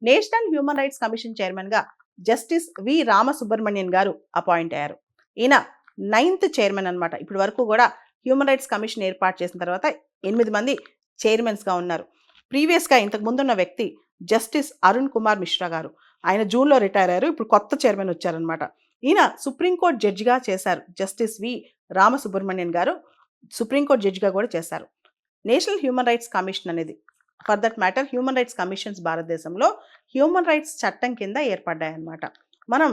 National human rights commission చైర్మన్గా justice వి రామసుబ్రహ్మణ్యన్ గారు appoint అయ్యారు. ఈయన 9th చైర్మన్ అనమాట. ఇప్పటి వరకు కూడా హ్యూమన్ రైట్స్ కమిషన్ ఏర్పాటు చేసిన తర్వాత 8 మంది చైర్మన్స్గా ఉన్నారు. ప్రీవియస్గా ఇంతకు ముందున్న వ్యక్తి జస్టిస్ అరుణ్ కుమార్ మిశ్రా గారు. ఆయన జూన్లో రిటైర్ అయ్యారు. ఇప్పుడు కొత్త చైర్మన్ వచ్చారనమాట. ఈయన సుప్రీంకోర్టు జడ్జిగా చేశారు. జస్టిస్ వి రామసుబ్రహ్మణ్యన్ గారు సుప్రీంకోర్టు జడ్జిగా కూడా చేశారు. నేషనల్ హ్యూమన్ రైట్స్ కమిషన్ అనేది, for that matter human rights commissions భారతదేశంలో హ్యూమన్ రైట్స్ చట్టం కింద ఏర్పడ్డాయన్నమాట. మనం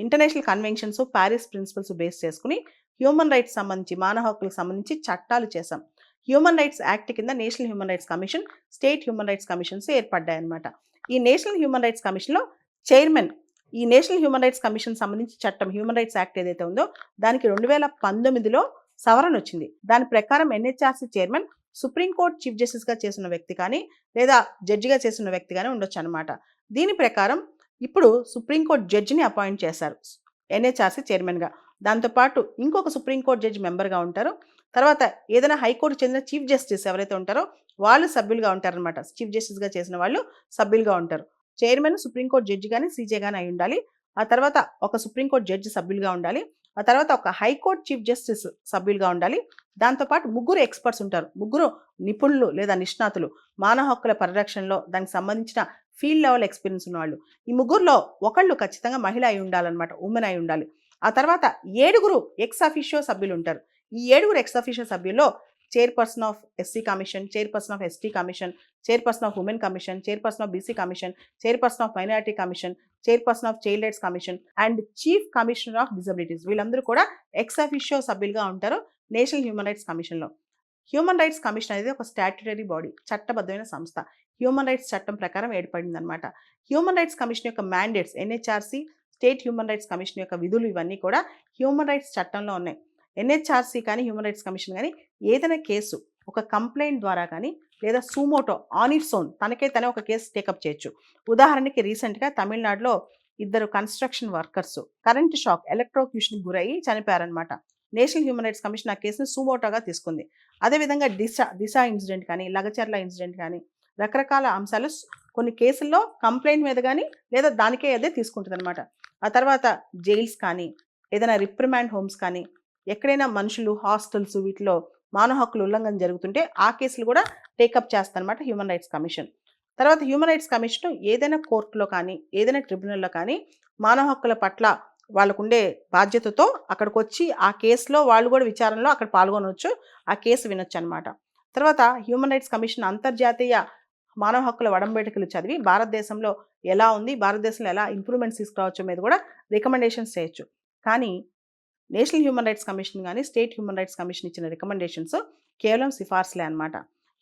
international conventions, Paris principles base చేసుకుని హ్యూమన్ రైట్స్ సంబంధించి, మానవ హక్కులకు సంబంధించి చట్టాలు చేశాం. హ్యూమన్ రైట్స్ యాక్ట్ కింద national human rights commission, state human rights commissions ఏర్పడ్డాయన్నమాట. ఈ నేషనల్ హ్యూమన్ రైట్స్ కమిషన్లో చైర్మన్, ఈ నేషనల్ హ్యూమన్ రైట్స్ కమిషన్ సంబంధించి చట్టం హ్యూమన్ రైట్స్ యాక్ట్ ఏదైతే ఉందో దానికి 2019లో సవరణ వచ్చింది. దాని ప్రకారం ఎన్హెచ్ఆర్సీ చైర్మన్ సుప్రీంకోర్టు చీఫ్ జస్టిస్గా చేసిన వ్యక్తి కానీ లేదా జడ్జిగా చేసిన వ్యక్తి కానీ ఉండొచ్చు అనమాట. దీని ప్రకారం ఇప్పుడు సుప్రీంకోర్టు జడ్జిని అపాయింట్ చేశారు ఎన్హెచ్ఆర్సీ చైర్మన్గా. దాంతోపాటు ఇంకొక సుప్రీంకోర్టు జడ్జి మెంబర్గా ఉంటారు. తర్వాత ఏదైనా హైకోర్టుకు చెందిన చీఫ్ జస్టిస్ ఎవరైతే ఉంటారో వాళ్ళు సభ్యులుగా ఉంటారనమాట. చీఫ్ జస్టిస్గా చేసిన వాళ్ళు సభ్యులుగా ఉంటారు. చైర్మన్ సుప్రీంకోర్టు జడ్జి కానీ సీజే కానీ అయి ఉండాలి. ఆ తర్వాత ఒక సుప్రీంకోర్టు జడ్జి సభ్యులుగా ఉండాలి. ఆ తర్వాత ఒక హైకోర్టు చీఫ్ జస్టిస్ సభ్యులుగా ఉండాలి. దాంతోపాటు ముగ్గురు ఎక్స్పర్ట్స్ ఉంటారు. ముగ్గురు నిపుణులు లేదా నిష్ణాతులు, మానవ హక్కుల పరిరక్షణలో దానికి సంబంధించిన ఫీల్డ్ లెవెల్ ఎక్స్పీరియన్స్ ఉన్నవాళ్ళు. ఈ ముగ్గురులో ఒకళ్ళు ఖచ్చితంగా మహిళ అయి ఉండాలన్నమాట, ఉమెన్ అయి ఉండాలి. ఆ తర్వాత 7 ఎక్స్ అఫిషియో సభ్యులు ఉంటారు. ఈ 7 ఎక్స్ అఫిషియో సభ్యుల్లో chairperson of SC commission, chairperson of ST commission, chairperson of women commission, chairperson of BC commission, chairperson of minority commission, chairperson of child rights commission and chief commissioner of disabilities, వీళ్ళందరూ కూడా ex officio సభ్యులుగా ఉంటారు national human rights కమిషన్లో. Human rights commission అనేది ఒక statutory body, చట్టబద్ధమైన సంస్థ. Human rights చట్టం ప్రకారం ఏర్పడింది అనమాట. హ్యూమన్ రైట్స్ కమిషన్ యొక్క mandates, NHRC, state human rights commission యొక్క విధులు ఇవన్నీ కూడా హ్యూమన్ రైట్స్ చట్టంలో ఉన్నాయి. ఎన్హెచ్ఆర్సీ కానీ హ్యూమన్ రైట్స్ కమిషన్ కానీ ఏదైనా కేసు ఒక కంప్లైంట్ ద్వారా కానీ లేదా సూమోటో ఆన్ ఇట్స్ ఓన్ తనకే తనే ఒక కేసు టేకప్ చేయొచ్చు. ఉదాహరణకి రీసెంట్గా తమిళనాడులో 2 కన్స్ట్రక్షన్ వర్కర్స్ కరెంట్ షాక్, ఎలక్ట్రోక్యూషన్కి గురయ్యి చనిపోయారనమాట. నేషనల్ హ్యూమన్ రైట్స్ కమిషన్ ఆ కేసును సూమోటోగా తీసుకుంది. అదేవిధంగా దిశ ఇన్సిడెంట్ కానీ, లగచర్ల ఇన్సిడెంట్ కానీ, రకరకాల అంశాలు కొన్ని కేసుల్లో కంప్లైంట్ మీద కానీ లేదా దానికే అదే తీసుకుంటుంది అనమాట. ఆ తర్వాత జైల్స్ కానీ, ఏదైనా రిప్రిమాండ్ హోమ్స్ కానీ, ఎక్కడైనా మనుషులు హాస్టల్స్ వీటిలో మానవ హక్కుల ఉల్లంఘన జరుగుతుంటే ఆ కేసులు కూడా టేకప్ చేస్తారనమాట హ్యూమన్ రైట్స్ కమిషన్. తర్వాత హ్యూమన్ రైట్స్ కమిషన్ ఏదైనా కోర్టులో కానీ ఏదైనా ట్రిబ్యునల్లో కానీ మానవ హక్కుల పట్ల వాళ్ళకుండే బాధ్యతతో అక్కడికి వచ్చి ఆ కేసులో వాళ్ళు కూడా విచారణలో అక్కడ పాల్గొనవచ్చు, ఆ కేసు వినొచ్చు అనమాట. తర్వాత హ్యూమన్ రైట్స్ కమిషన్ అంతర్జాతీయ మానవ హక్కుల వడంబడికలు చదివి భారతదేశంలో ఎలా ఉంది, భారతదేశంలో ఎలా ఇంప్రూవ్మెంట్స్ తీసుకురావచ్చు మీద కూడా రికమెండేషన్స్ చేయొచ్చు. కానీ నేషనల్ హ్యూమన్ రైట్స్ కమిషన్ కానీ స్టేట్ హ్యూమన్ రైట్స్ కమిషన్ ఇచ్చిన రికమెండేషన్స్ కేవలం సిఫార్సులే అనమాట.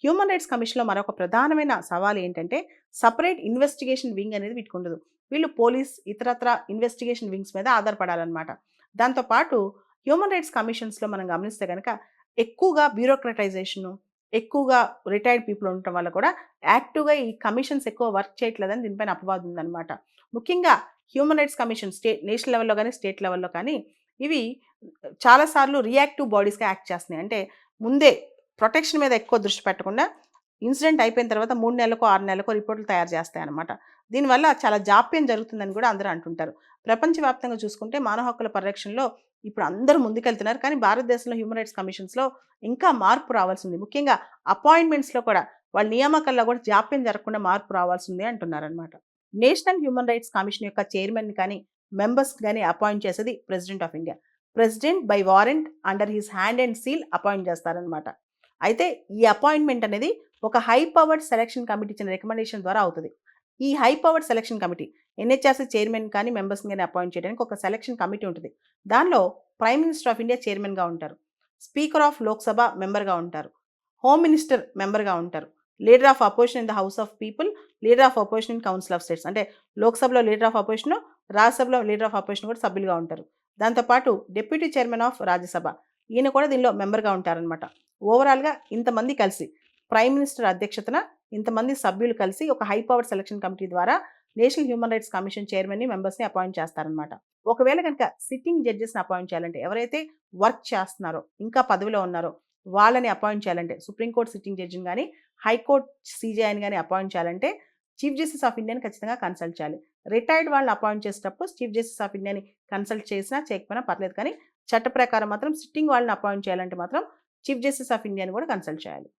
హ్యూమన్ రైట్స్ కమిషన్లో మరొక ప్రధానమైన సవాల్ ఏంటంటే సపరేట్ ఇన్వెస్టిగేషన్ వింగ్ అనేది వీటికి ఉండదు. వీళ్ళు పోలీస్ ఇతరత్ర ఇన్వెస్టిగేషన్ వింగ్స్ మీద ఆధారపడాలన్నమాట. దాంతోపాటు హ్యూమన్ రైట్స్ కమిషన్స్లో మనం గమనిస్తే కనుక ఎక్కువగా బ్యూరోక్రటైజేషను, ఎక్కువగా రిటైర్డ్ పీపుల్ ఉండటం వల్ల కూడా యాక్టివ్గా ఈ కమిషన్స్ ఎక్కువ వర్క్ చేయట్లేదని దీనిపైన అపవాదం ఉందన్నమాట. ముఖ్యంగా హ్యూమన్ రైట్స్ కమిషన్ నేషనల్ లెవెల్లో కానీ స్టేట్ లెవెల్లో కానీ ఇవి చాలాసార్లు రియాక్టివ్ బాడీస్గా యాక్ట్ చేస్తున్నాయి. అంటే ముందే ప్రొటెక్షన్ మీద ఎక్కువ దృష్టి పెట్టకుండా ఇన్సిడెంట్ అయిపోయిన తర్వాత 3 నెలలకో 6 నెలలకో రిపోర్టులు తయారు చేస్తాయన్నమాట. దీనివల్ల చాలా జాప్యం జరుగుతుందని కూడా అందరూ అంటుంటారు. ప్రపంచవ్యాప్తంగా చూసుకుంటే మానవ హక్కుల పరిరక్షణలో ఇప్పుడు అందరూ ముందుకెళ్తున్నారు. కానీ భారతదేశంలో హ్యూమన్ రైట్స్ కమిషన్స్లో ఇంకా మార్పు రావాల్సింది. ముఖ్యంగా అపాయింట్మెంట్స్లో కూడా వాళ్ళ నియామకాల్లో కూడా జాప్యం జరగకుండా మార్పు రావాల్సింది అంటున్నారనమాట. నేషనల్ హ్యూమన్ రైట్స్ కమిషన్ యొక్క చైర్మన్ కానీ మెంబర్స్ కానీ అపాయింట్ చేసేది president of India. President by warrant under his hand and seal appoint చేస్తారనమాట. అయితే ఈ అపాయింట్మెంట్ అనేది ఒక హై పవర్డ్ సెలక్షన్ కమిటీ ఇచ్చిన రికమెండేషన్ ద్వారా అవుతుంది. ఈ high powered selection committee NHRC chairman కానీ మెంబర్స్ కానీ అపాయింట్ చేయడానికి ఒక సెలక్షన్ కమిటీ ఉంటుంది. దానిలో ప్రైమ్ మినిస్టర్ ఆఫ్ ఇండియా చైర్మన్గా ఉంటారు, స్పీకర్ ఆఫ్ లోక్సభ మెంబర్గా ఉంటారు, హోమ్ మినిస్టర్ మెంబర్గా ఉంటారు, leader of opposition in the house of people, leader of opposition in council of states, అంటే లోక్సభలో లీడర్ ఆఫ్ అపోజిషన్, రాజ్యసభలో లీడర్ ఆఫ్ అపోజిషన్ కూడా సభ్యులుగా ఉంటారు. దాంతోపాటు డిప్యూటీ చైర్మన్ ఆఫ్ రాజ్యసభ, ఈయన కూడా దీనిలో మెంబర్గా ఉంటారనమాట. ఓవరాల్గా ఇంతమంది కలిసి ప్రైమ్ మినిస్టర్ అధ్యక్షతన ఇంతమంది సభ్యులు కలిసి ఒక హై పవర్ సెలక్షన్ కమిటీ ద్వారా నేషనల్ హ్యూమన్ రైట్స్ కమిషన్ చైర్మన్ని మెంబర్స్ని అపాయింట్ చేస్తారనమాట. ఒకవేళ కనుక సిట్టింగ్ జడ్జెస్ని అపాయింట్ చేయాలంటే, ఎవరైతే వర్క్ చేస్తున్నారో ఇంకా పదవిలో ఉన్నారో వాళ్ళని అపాయింట్ చేయాలంటే, సుప్రీంకోర్టు సిట్టింగ్ జడ్జిని కానీ హైకోర్టు సీజేఐని కానీ అపాయింట్ చేయాలంటే చీఫ్ జస్టిస్ ఆఫ్ ఇండియాని ఖచ్చితంగా కన్సల్ట్ చేయాలి. రిటైర్డ్ వాళ్ళని అపాయింట్ చేసేటప్పుడు చీఫ్ జస్టిస్ ఆఫ్ ఇండియాని కన్సల్ట్ చేసినా చేయకపోయినా పర్లేదు, కానీ చట్ట ప్రకారం మాత్రం సిట్టింగ్ వాళ్ళని అపాయింట్ చేయాలంటే మాత్రం చీఫ్ జస్టిస్ ఆఫ్ ఇండియాని కూడా కన్సల్ట్ చేయాలి.